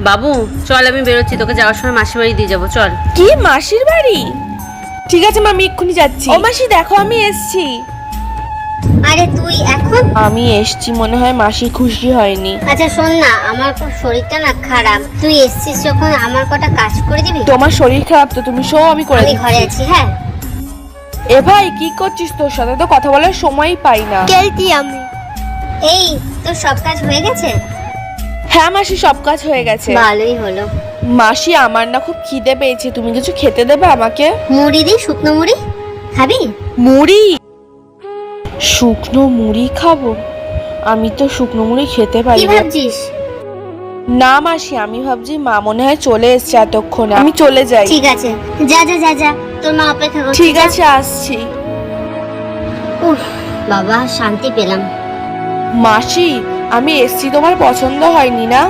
বাবু চল, আমি বেরোচ্ছি, তোকে যাওয়ার সময় মাসির বাড়ি দিয়ে যাবো, চল। কি মাসির বাড়ি? ঠিক আছে মা, আমি এক্ষুনি যাচ্ছি। ও মাসি দেখো, আমি এসছি। আরে তুই এখন? আমি এসছি, মনে হয় মাসি খুশি হয়নি। আচ্ছা শোন না, আমার খুব শরীরটা না খারাপ, তুই এসছিস যখন আমার কটা কাজ করে দিবি। তোমার শরীর খারাপ তো, তুমি শো, আমি করে আমি ঘরে দিচ্ছি। আছি। হ্যাঁ এ ভাই, কি করছিস? তোর সাথে তো কথা বলার সময়ই পাই না। খেলছি আমি। এই তোর সব কাজ হয়ে গেছে? হ্যাঁ মাসি, সব কাজ হয়ে গেছে। ভালোই হলো। মাসি, আমার না খুব খিদে পেয়েছে, তুমি কিছু খেতে দেবে আমাকে? মুড়ি দি, শুকনো মুড়ি খাবি? মুড়ি? শুকনো মুড়ি খাবো? আমি তো শুকনো মুড়ি খেতে কি পারি না। ভাবছিস? না মাসি, আমি ভাবছি মা মনে হয় চলে এসছে এতক্ষণে, আমি চলে যাই। ঠিক আছে, যা যা যা যা, তোর মা অপেক্ষা করছে। ঠিক যা। আছে, আসছি। উফ বাবা, শান্তি পেলাম। মাসি, আমি এসছি, তোমার পছন্দ হয়নি না?